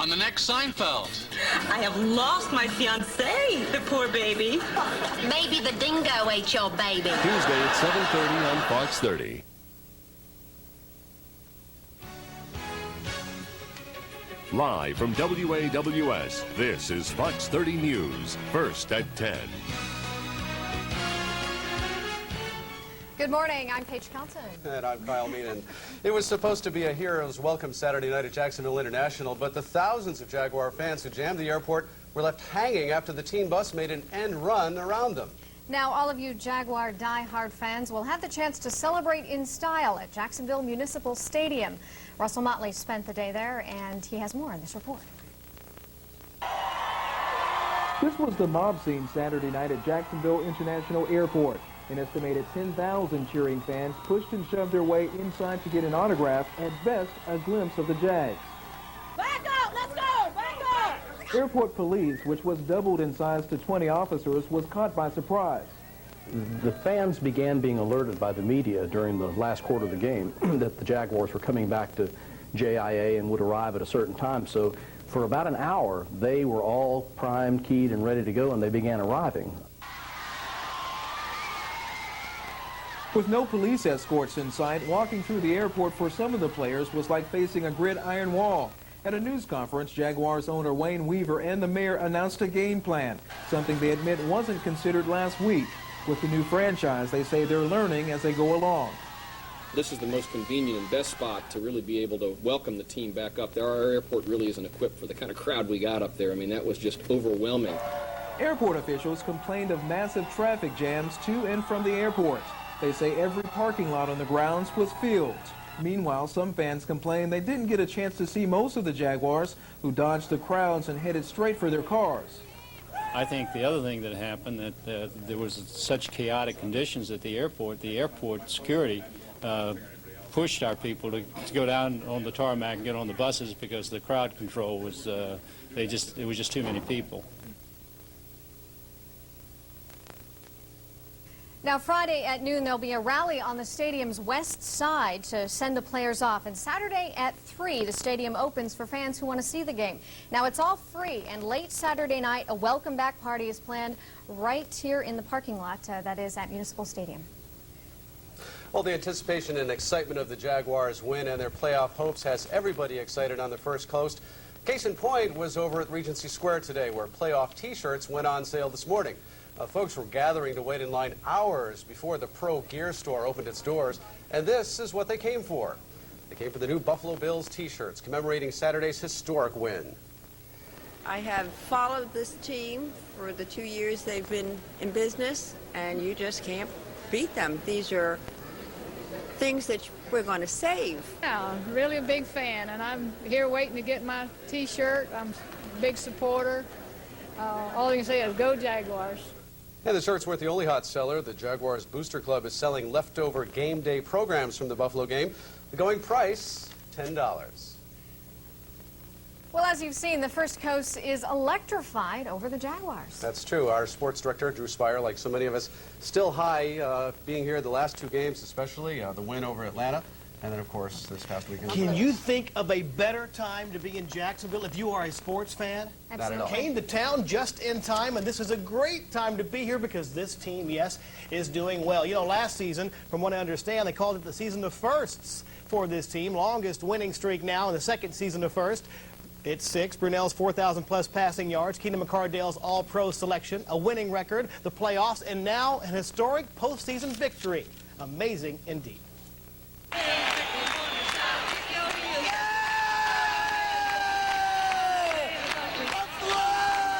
on the next Seinfeld. I have lost my fiancé, the poor baby. Maybe the dingo ate your baby. Tuesday at 7:30 on Fox 30. Live from WAWS, this is Fox 30 News, first at 10. Good morning, I'm Paige Kelton. And I'm Kyle Meenan. It was supposed to be a hero's welcome Saturday night at Jacksonville International, but the thousands of Jaguar fans who jammed the airport were left hanging after the team bus made an end run around them. Now, all of you Jaguar die-hard fans will have the chance to celebrate in style at Jacksonville Municipal Stadium. Russell Motley spent the day there, and he has more in this report. This was the mob scene Saturday night at Jacksonville International Airport. An estimated 10,000 cheering fans pushed and shoved their way inside to get an autograph, at best a glimpse of the Jags. Back up! Let's go! Back up! Airport police, which was doubled in size to 20 officers, was caught by surprise. The fans began being alerted by the media during the last quarter of the game that the Jaguars were coming back to JIA and would arrive at a certain time. So for about an hour, they were all primed, keyed, and ready to go, and they began arriving. With no police escorts in sight, walking through the airport for some of the players was like facing a gridiron wall. At a news conference, Jaguars owner Wayne Weaver and the mayor announced a game plan, something they admit wasn't considered last week. With the new franchise, they say they're learning as they go along. This is the most convenient and best spot to really be able to welcome the team back up there. Our airport really isn't equipped for the kind of crowd we got up there. I mean, that was just overwhelming. Airport officials complained of massive traffic jams to and from the airport. They say every parking lot on the grounds was filled. Meanwhile, some fans complained they didn't get a chance to see most of the Jaguars, who dodged the crowds and headed straight for their cars. I think the other thing that happened, that there was such chaotic conditions at the airport security pushed our people to go down on the tarmac and get on the buses because the crowd control was, it was just too many people. Now, Friday at noon, there'll be a rally on the stadium's west side to send the players off. And Saturday at 3, the stadium opens for fans who want to see the game. Now, it's all free, and late Saturday night, a welcome back party is planned right here in the parking lot, that is at Municipal Stadium. Well, the anticipation and excitement of the Jaguars' win and their playoff hopes has everybody excited on the First Coast. Case in point was over at Regency Square today, where playoff T-shirts went on sale this morning. Folks were gathering to wait in line hours before the Pro Gear store opened its doors, and this is what they came for. They came for the new Buffalo Bills T-shirts commemorating Saturday's historic win. I have followed this team for the 2 years they've been in business, and you just can't beat them. These are things that we're going to save. Yeah, really a big fan, and I'm here waiting to get my T-shirt. I'm a big supporter. All I can say is go Jaguars. And the shirts weren't the only hot seller. The Jaguars Booster Club is selling leftover game day programs from the Buffalo game. The going price, $10. Well, as you've seen, the First Coast is electrified over the Jaguars. That's true. Our sports director, Drew Spire, like so many of us, still high being here the last 2 games, especially the win over Atlanta. And then, of course, this past weekend. Can you think of a better time to be in Jacksonville if you are a sports fan? Not at all. Came to town just in time, and this is a great time to be here because this team, yes, is doing well. You know, last season, from what I understand, they called it the season of firsts for this team. Longest winning streak now in the second season of first. It's 6. Brunell's 4,000-plus passing yards. Keenan McCardale's all-pro selection. A winning record, the playoffs, and now an historic postseason victory. Amazing indeed.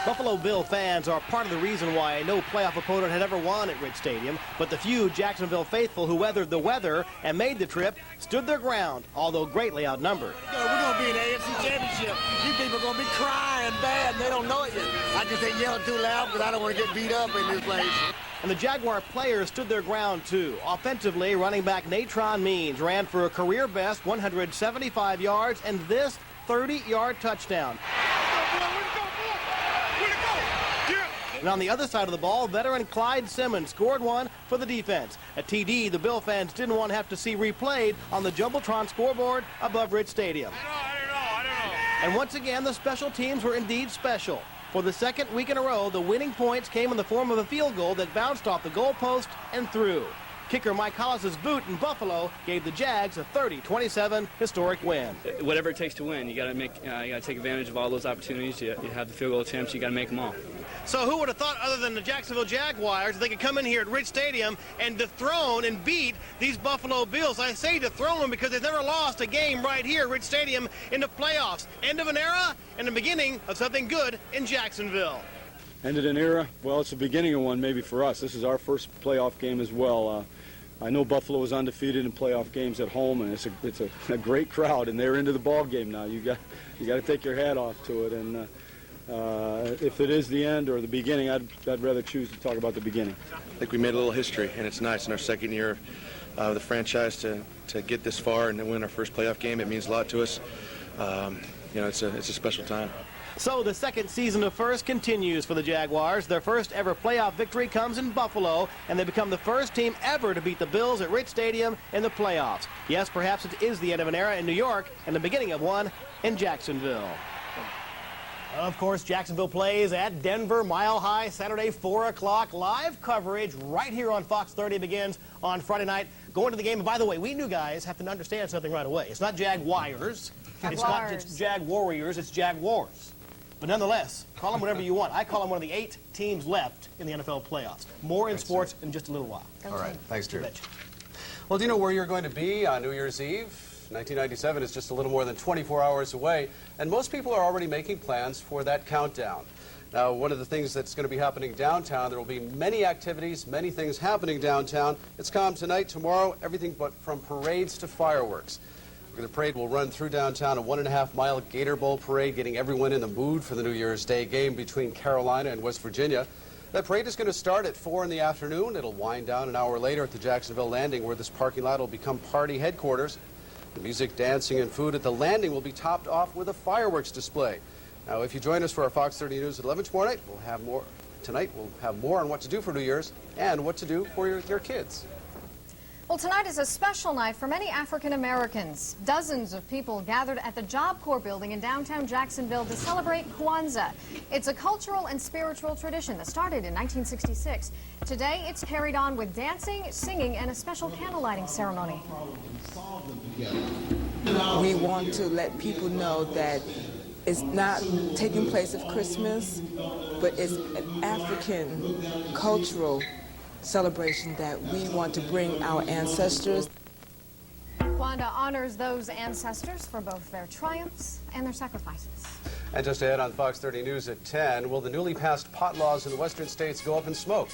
Buffalo Bill fans are part of the reason why no playoff opponent had ever won at Rich Stadium, but the few Jacksonville faithful who weathered the weather and made the trip stood their ground, although greatly outnumbered. We're going to be in the AFC Championship. You people are going to be crying bad, and they don't know it yet. I just ain't yelling too loud because I don't want to get beat up in this place. And the Jaguar players stood their ground, too. Offensively, running back Natron Means ran for a career-best 175 yards and this 30-yard touchdown. And on the other side of the ball, veteran Clyde Simmons scored one for the defense. At TD, the Bill fans didn't want to have to see replayed on the Jumbotron scoreboard above Rich Stadium. I don't know. And once again, the special teams were indeed special. For the second week in a row, the winning points came in the form of a field goal that bounced off the goalpost and through. Kicker Mike Hollis's boot in Buffalo gave the Jags a 30-27 historic win. Whatever it takes to win, you got to take advantage of all those opportunities. You have the field goal attempts, you got to make them all. So who would have thought, other than the Jacksonville Jaguars, they could come in here at Rich Stadium and dethrone and beat these Buffalo Bills? I say dethrone them because they've never lost a game right here at Rich Stadium in the playoffs. End of an era and the beginning of something good in Jacksonville. Ended an era? Well, it's the beginning of one maybe for us. This is our first playoff game as well. I know Buffalo was undefeated in playoff games at home, and it's a great crowd, and they're into the ball game now. You got to take your hat off to it, and if it is the end or the beginning, I'd rather choose to talk about the beginning. I think we made a little history, and it's nice in our second year of the franchise to get this far and to win our first playoff game. It means a lot to us. It's a special time. So the second season of first continues for the Jaguars. Their first ever playoff victory comes in Buffalo, and they become the first team ever to beat the Bills at Rich Stadium in the playoffs. Yes, perhaps it is the end of an era in New York and the beginning of one in Jacksonville. Of course, Jacksonville plays at Denver, Mile High, Saturday, 4 o'clock. Live coverage right here on Fox 30 begins on Friday night. Going to the game, and by the way, we new guys have to understand something right away. It's not Jaguars. It's not just Jag Warriors, it's Jaguars. But nonetheless, call them whatever you want. I call them one of the 8 teams left in the NFL playoffs. More in sports in just a little while. All right. Thanks, Drew. Well, do you know where you're going to be on New Year's Eve? 1997 is just a little more than 24 hours away, and most people are already making plans for that countdown. Now, one of the things that's going to be happening downtown, there will be many activities, many things happening downtown. It's calm tonight, tomorrow, everything but from parades to fireworks. The parade will run through downtown, a 1.5-mile Gator Bowl parade, getting everyone in the mood for the New Year's Day game between Carolina and West Virginia. That parade is going to start at 4 in the afternoon. It'll wind down an hour later at the Jacksonville Landing, where this parking lot will become party headquarters. The music, dancing, and food at the Landing will be topped off with a fireworks display. Now, if you join us for our Fox 30 News at 11 tomorrow night, we'll have more. Tonight, we'll have more on what to do for New Year's and what to do for your kids. Well, tonight is a special night for many African Americans. Dozens of people gathered at the Job Corps building in downtown Jacksonville to celebrate Kwanzaa. It's a cultural and spiritual tradition that started in 1966. Today, it's carried on with dancing, singing, and a special candlelighting ceremony. We want to let people know that it's not taking place of Christmas, but it's an African cultural celebration that we want to bring our ancestors. Kwanzaa honors those ancestors for both their triumphs and their sacrifices. And just ahead on Fox 30 News at 10, will the newly passed pot laws in the western states go up in smoke?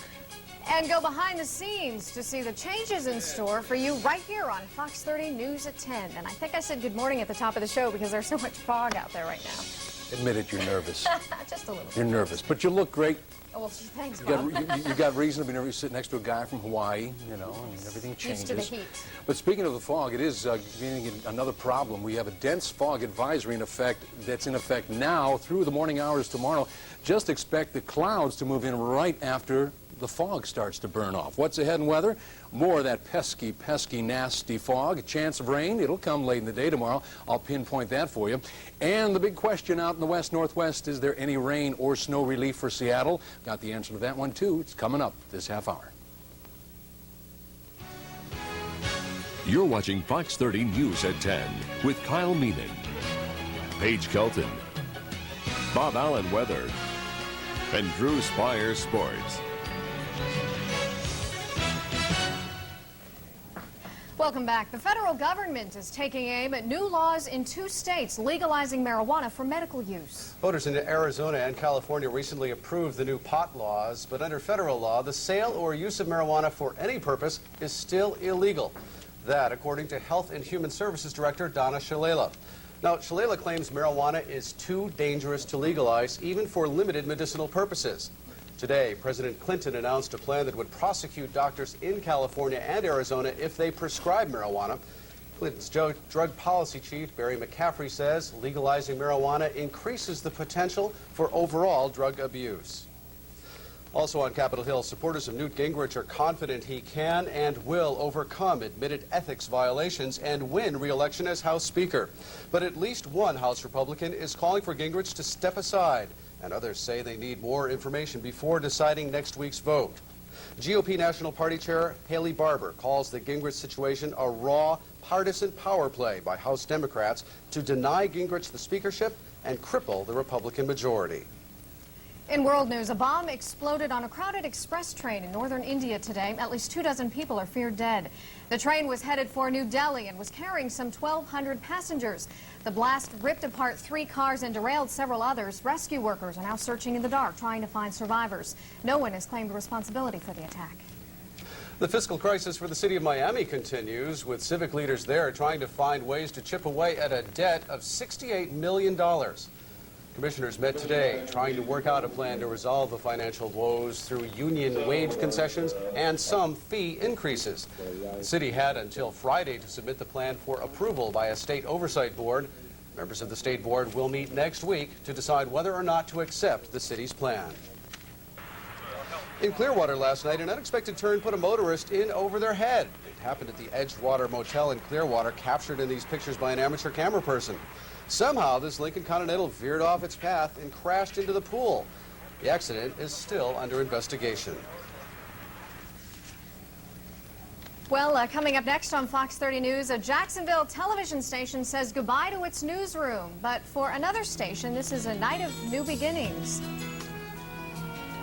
And go behind the scenes to see the changes in store for you right here on Fox 30 News at 10. And I think I said good morning at the top of the show because there's so much fog out there right now. Admit it, you're nervous. Just a little. You're nervous, but you look great. Oh, well, thanks, Bob. You got reason to be nervous. You sit next to a guy from Hawaii, you know, and everything changes. Used to the heat. But speaking of the fog, it is being another problem. We have a dense fog advisory in effect that's in effect now through the morning hours tomorrow. Just expect the clouds to move in right after the fog starts to burn off. What's ahead in weather? More of that pesky, nasty fog. A chance of rain. It'll come late in the day tomorrow. I'll pinpoint that for you. And the big question out in the west-northwest, is there any rain or snow relief for Seattle? Got the answer to that one, too. It's coming up this half hour. You're watching Fox 30 News at 10 with Kyle Meenan, Paige Kelton, Bob Allen Weather, and Drew Spire Sports. Welcome back. The federal government is taking aim at new laws in 2 states legalizing marijuana for medical use. Voters in Arizona and California recently approved the new pot laws, but under federal law, the sale or use of marijuana for any purpose is still illegal. That, according to Health and Human Services Director Donna Shalala. Now, Shalala claims marijuana is too dangerous to legalize, even for limited medicinal purposes. Today, President Clinton announced a plan that would prosecute doctors in California and Arizona if they prescribe marijuana. Clinton's drug policy chief, Barry McCaffrey, says legalizing marijuana increases the potential for overall drug abuse. Also on Capitol Hill, supporters of Newt Gingrich are confident he can and will overcome admitted ethics violations and win re-election as House Speaker. But at least one House Republican is calling for Gingrich to step aside, and others say they need more information before deciding next week's vote. GOP National Party Chair Haley Barbour calls the Gingrich situation a raw, partisan power play by House Democrats to deny Gingrich the speakership and cripple the Republican majority. In world news, a bomb exploded on a crowded express train in northern India today. At least 2 dozen people are feared dead. The train was headed for New Delhi and was carrying some 1,200 passengers. The blast ripped apart 3 cars and derailed several others. Rescue workers are now searching in the dark, trying to find survivors. No one has claimed responsibility for the attack. The fiscal crisis for the city of Miami continues, with civic leaders there trying to find ways to chip away at a debt of $68 million. Commissioners met today trying to work out a plan to resolve the financial woes through union wage concessions and some fee increases. The city had until Friday to submit the plan for approval by a state oversight board. Members of the state board will meet next week to decide whether or not to accept the city's plan. In Clearwater last night, an unexpected turn put a motorist in over their head. It happened at the Edgewater Motel in Clearwater, captured in these pictures by an amateur camera person. Somehow, this Lincoln Continental veered off its path and crashed into the pool. The accident is still under investigation. Well, coming up next on Fox 30 News, a Jacksonville television station says goodbye to its newsroom. But for another station, this is a night of new beginnings.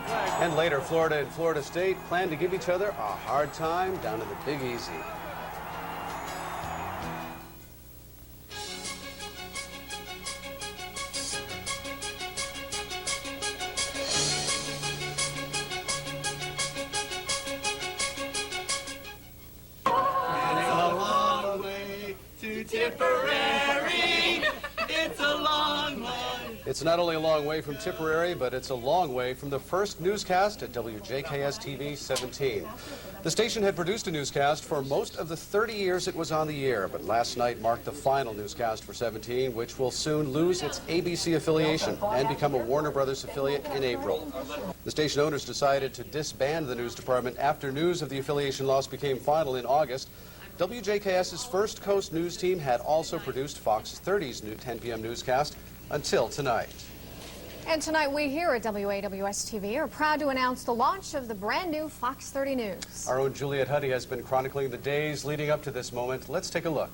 And later, Florida and Florida State plan to give each other a hard time down in the Big Easy. It's not only a long way from Tipperary, but it's a long way from the first newscast at WJKS-TV 17. The station had produced a newscast for most of the 30 years it was on the air, but last night marked the final newscast for 17, which will soon lose its ABC affiliation and become a Warner Brothers affiliate in April. The station owners decided to disband the news department after news of the affiliation loss became final in August. WJKS's First Coast news team had also produced Fox 30's new 10 p.m. newscast until tonight. And tonight we here at WAWS-TV are proud to announce the launch of the brand new Fox 30 News. Our own Juliet Huddy has been chronicling the days leading up to this moment. Let's take a look.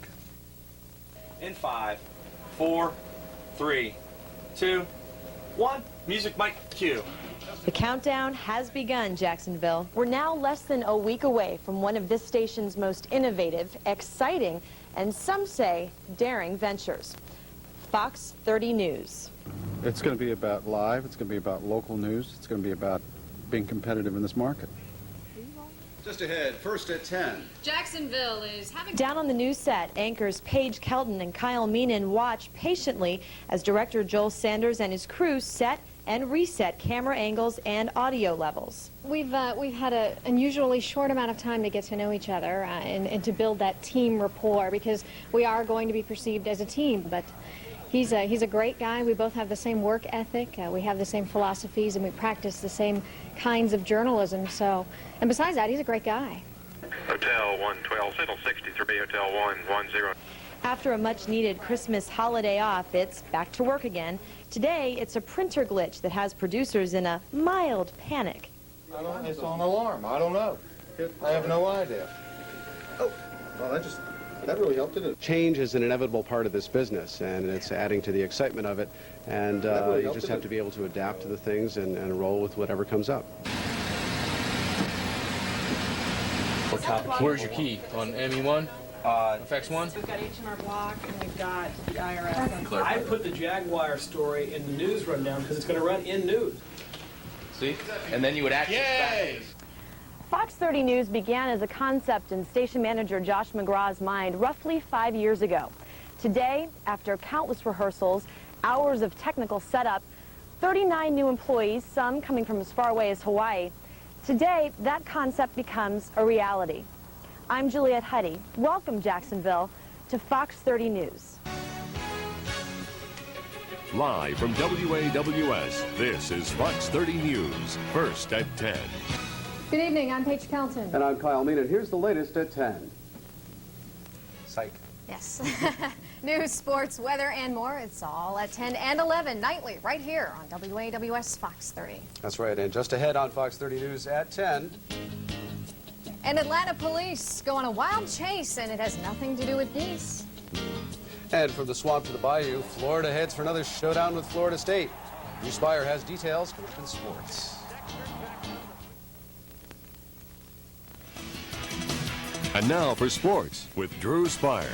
In 5, 4, 3, 2, 1, music mic cue. The countdown has begun, Jacksonville. We're now less than a week away from one of this station's most innovative, exciting, and some say daring ventures. Fox 30 News. It's going to be about live, it's going to be about local news, it's going to be about being competitive in this market. Just ahead, first at 10. Jacksonville is having... Down on the news set, anchors Paige Kelton and Kyle Meenan watch patiently as director Joel Sanders and his crew set and reset camera angles and audio levels. We've had an unusually short amount of time to get to know each other and to build that team rapport, because we are going to be perceived as a team. But he's a great guy. We both have the same work ethic. We have the same philosophies, and we practice the same kinds of journalism. So, and besides that, he's a great guy. Hotel 112, Signal 63, Hotel 110. After a much-needed Christmas holiday off, it's back to work again. Today, it's a printer glitch that has producers in a mild panic. It's on alarm. I don't know. I have no idea. Oh, well, that really helped it. Change is an inevitable part of this business, and it's adding to the excitement of it. And you just have to be able to adapt to the things and roll with whatever comes up. Where's your key? On ME1? FX1? We've got H&R Block and we've got the IRS. I put the Jaguar story in the news rundown because it's going to run in news. See? And then you would actually... Yay! Fox 30 News began as a concept in station manager Josh McGraw's mind roughly 5 years ago. Today, after countless rehearsals, hours of technical setup, 39 new employees, some coming from as far away as Hawaii, today that concept becomes a reality. I'm Juliet Huddy. Welcome, Jacksonville, to Fox 30 News. Live from WAWS, this is Fox 30 News, first at 10. Good evening, I'm Paige Kelton. And I'm Kyle Meenan. Here's the latest at 10. Psych. Yes. News, sports, weather, and more. It's all at 10 and 11 nightly right here on WAWS Fox 30. That's right. And just ahead on Fox 30 News at 10. And Atlanta police go on a wild chase, and it has nothing to do with geese. And from the swamp to the bayou, Florida heads for another showdown with Florida State. Drew Spire has details coming up in sports. And now for sports with Drew Spire.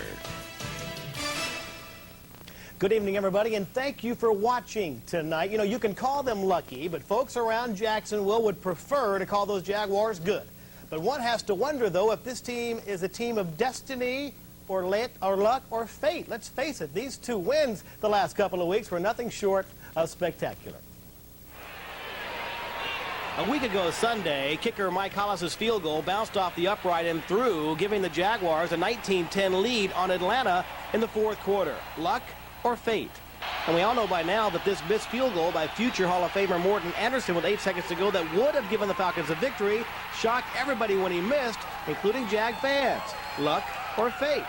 Good evening, everybody, and thank you for watching tonight. You know, you can call them lucky, but folks around Jacksonville would prefer to call those Jaguars good. But one has to wonder, though, if this team is a team of destiny or luck or fate. Let's face it, these two wins the last couple of weeks were nothing short of spectacular. A week ago Sunday, kicker Mike Hollis's field goal bounced off the upright and through, giving the Jaguars a 19-10 lead on Atlanta in the fourth quarter. Luck or fate? And we all know by now that this missed field goal by future Hall of Famer Morton Anderson with 8 seconds to go that would have given the Falcons a victory shocked everybody when he missed, including Jag fans. Luck or fate?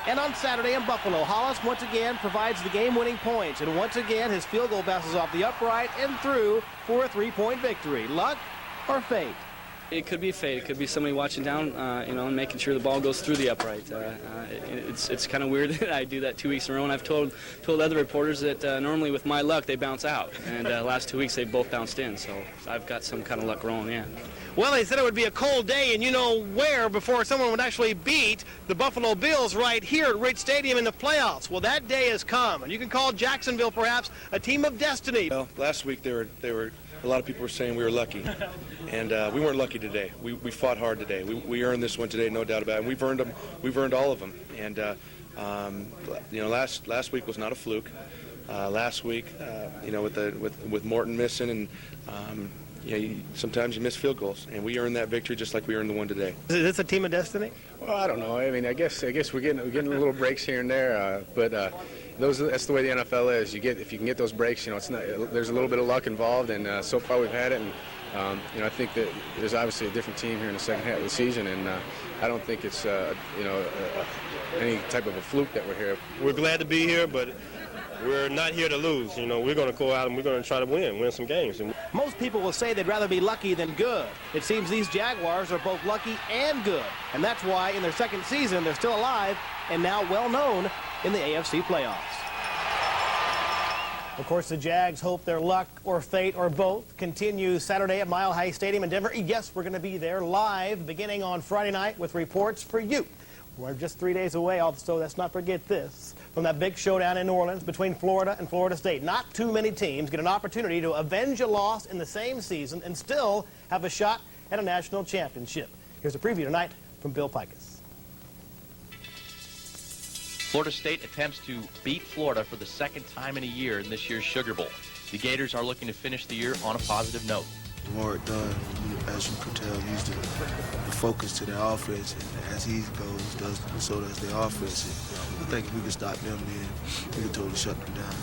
And on Saturday in Buffalo, Hollis once again provides the game-winning points. And once again, his field goal bounces off the upright and through for a 3-point victory. Luck or fate? It could be fate. It could be somebody watching down, and making sure the ball goes through the upright. It's kind of weird that I do that 2 weeks in a row, and I've told other reporters that normally with my luck they bounce out, and last 2 weeks they both bounced in. So I've got some kind of luck rolling, yeah. Well, they said it would be a cold day, and you know where before someone would actually beat the Buffalo Bills right here at Rich Stadium in the playoffs. Well, that day has come, and you can call Jacksonville perhaps a team of destiny. Well, last week they were a lot of people were saying we were lucky, and we weren't lucky today. We fought hard today. We earned this one today, no doubt about it. And we've earned them. We've earned all of them. And last week was not a fluke. Last week, with Morton missing, and sometimes you miss field goals, and we earned that victory just like we earned the one today. Is this a team of destiny? Well, I don't know. I mean, I guess we're getting little breaks here and there, but. That's the way the NFL is. If you can get those breaks, there's a little bit of luck involved, and so far we've had it. And I think that there's obviously a different team here in the second half of the season, and I don't think it's any type of a fluke that we're here. We're glad to be here, but we're not here to lose. We're going to go out and we're going to try to win some games. Most people will say they'd rather be lucky than good. It seems these Jaguars are both lucky and good, and that's why in their second season they're still alive and now well known in the AFC playoffs. Of course, the Jags hope their luck or fate or both continues Saturday at Mile High Stadium in Denver. Yes, we're going to be there live beginning on Friday night with reports for you. We're just 3 days away, so let's not forget this, from that big showdown in New Orleans between Florida and Florida State. Not too many teams get an opportunity to avenge a loss in the same season and still have a shot at a national championship. Here's a preview tonight from Bill Pikus. Florida State attempts to beat Florida for the second time in a year in this year's Sugar Bowl. The Gators are looking to finish the year on a positive note. Mark Dunn, as you could tell, he's the focus to their offense, and as he goes, so does their offense. And I think if we can stop them, then we can totally shut them down.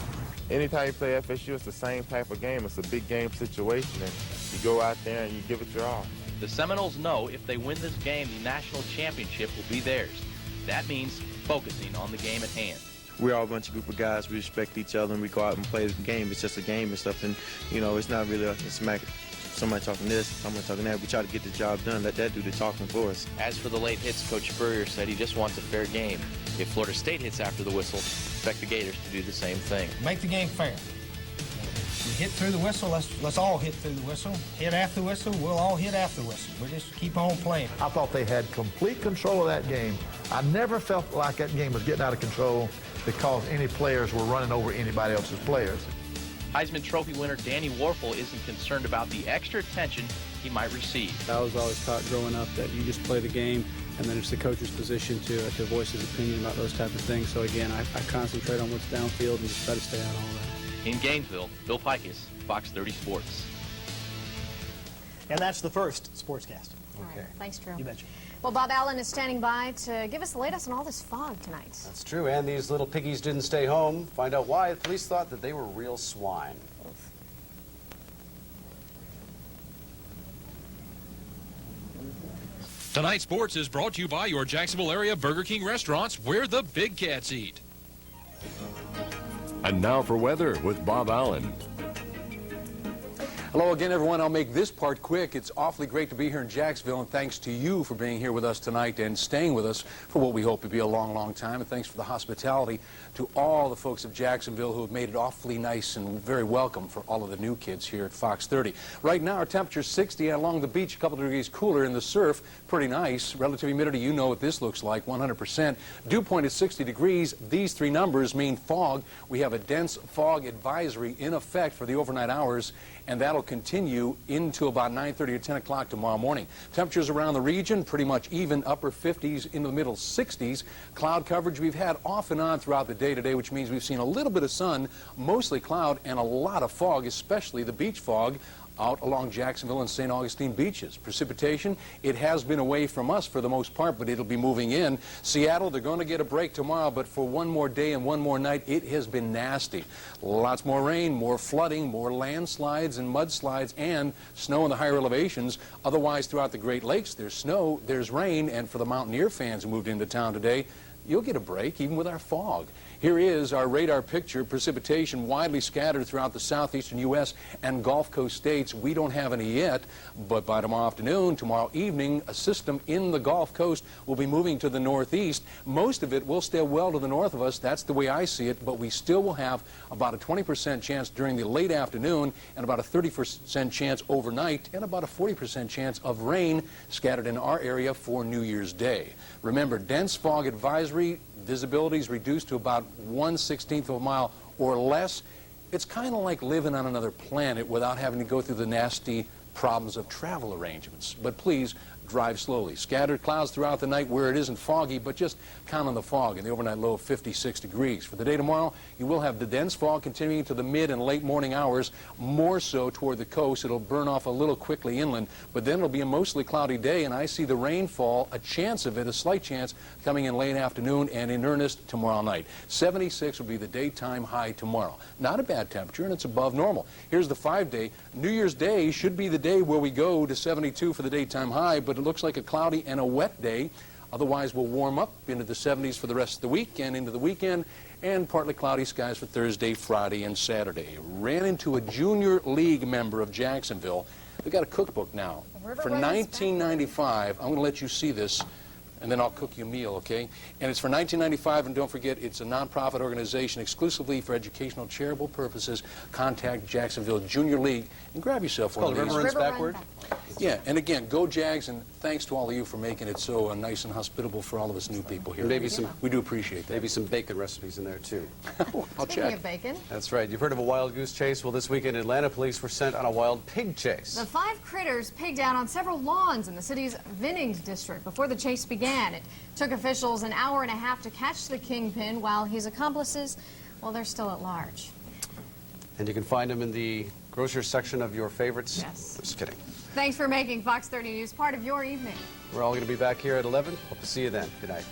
Anytime you play FSU, it's the same type of game. It's a big game situation, and you go out there and you give it your all. The Seminoles know if they win this game, the national championship will be theirs. That means focusing on the game at hand. We're all a bunch of group of guys. We respect each other, and we go out and play the game. It's just a game and stuff, and it's not really a smack. Somebody talking this, somebody talking that. We try to get the job done. Let that do the talking for us. As for the late hits, Coach Spurrier said he just wants a fair game. If Florida State hits after the whistle, expect the Gators to do the same thing. Make the game fair. We hit through the whistle, let's all hit through the whistle. Hit after the whistle, we'll all hit after the whistle. We just keep on playing. I thought they had complete control of that game. I never felt like that game was getting out of control because any players were running over anybody else's players. Heisman Trophy winner Danny Warfel isn't concerned about the extra attention he might receive. I was always taught growing up that you just play the game, and then it's the coach's position to voice his opinion about those type of things. So again, I concentrate on what's downfield and just try to stay out of all that. In Gainesville, Bill Pikus, Fox 30 Sports. And that's the first Sportscast. Okay. Right. Thanks, Drew. You betcha. Well, Bob Allen is standing by to give us the latest on all this fog tonight. That's true, and these little piggies didn't stay home. Find out why. The police thought that they were real swine. Tonight's sports is brought to you by your Jacksonville area Burger King restaurants, where the big cats eat. And now for weather with Bob Allen. Hello again, everyone. I'll make this part quick. It's awfully great to be here in Jacksonville, and thanks to you for being here with us tonight and staying with us for what we hope to be a long, long time. And thanks for the hospitality to all the folks of Jacksonville who have made it awfully nice and very welcome for all of the new kids here at Fox 30. Right now, our temperature is 60, and along the beach, a couple degrees cooler. In the surf, pretty nice. Relative humidity, you know what this looks like, 100%. Dew point is 60 degrees. These three numbers mean fog. We have a dense fog advisory in effect for the overnight hours, and that'll continue into about 9:30 or 10 o'clock tomorrow morning. Temperatures around the region pretty much even, upper 50s into the middle 60s. Cloud coverage we've had off and on throughout the day today, which means we've seen a little bit of sun, mostly cloud, and a lot of fog, especially the beach fog out along Jacksonville and St. Augustine beaches. Precipitation, it has been away from us for the most part, but it'll be moving in. Seattle, they're going to get a break tomorrow, but for one more day and one more night, it has been nasty. Lots more rain, more flooding, more landslides and mudslides, and snow in the higher elevations. Otherwise, throughout the Great Lakes, there's snow, there's rain, and for the Mountaineer fans who moved into town today, you'll get a break even with our fog. Here is our radar picture. Precipitation widely scattered throughout the southeastern U.S. and Gulf Coast states. We don't have any yet, but by tomorrow afternoon, tomorrow evening, a system in the Gulf Coast will be moving to the northeast. Most of it will stay well to the north of us. That's the way I see it, but we still will have about a 20% chance during the late afternoon and about a 30% chance overnight and about a 40% chance of rain scattered in our area for New Year's Day. Remember, dense fog advisory. Visibility is reduced to about 1/16 of a mile or less. It's kind of like living on another planet without having to go through the nasty problems of travel arrangements. But please drive slowly. Scattered clouds throughout the night where it isn't foggy, but just count on the fog and the overnight low of 56 degrees. For the day tomorrow, you will have the dense fog continuing to the mid and late morning hours, more so toward the coast. It'll burn off a little quickly inland, but then it'll be a mostly cloudy day, and I see the rainfall, a chance of it, a slight chance, coming in late afternoon and in earnest tomorrow night. 76 will be the daytime high tomorrow. Not a bad temperature, and it's above normal. Here's the 5-day. New Year's Day should be the day where we go to 72 for the daytime high, but it looks like a cloudy and a wet day. Otherwise, we'll warm up into the 70s for the rest of the week and into the weekend, and partly cloudy skies for Thursday, Friday, and Saturday. Ran into a junior league member of Jacksonville. They've got a cookbook now. For 1995, I'm going to let you see this, and then I'll cook you a meal, okay? And it's for 1995, and don't forget, it's a nonprofit organization exclusively for educational charitable purposes. Contact Jacksonville Junior League and grab yourself one of these. River Runs Backward? Yeah, and again, go Jags, and thanks to all of you for making it so nice and hospitable for all of us new people here. Maybe some, we do appreciate that. Maybe some bacon recipes in there, too. I'll Speaking check. of bacon, That's right. You've heard of a wild goose chase? Well, this weekend, Atlanta police were sent on a wild pig chase. the 5 critters pigged out on several lawns in the city's Vinnings district before the chase began. It took officials an hour and a half to catch the kingpin, while his accomplices, well, they're still at large. And you can find them in the grocery section of your favorites. Yes. Just kidding. Thanks for making Fox 30 News part of your evening. We're all going to be back here at 11. Hope to see you then. Good night.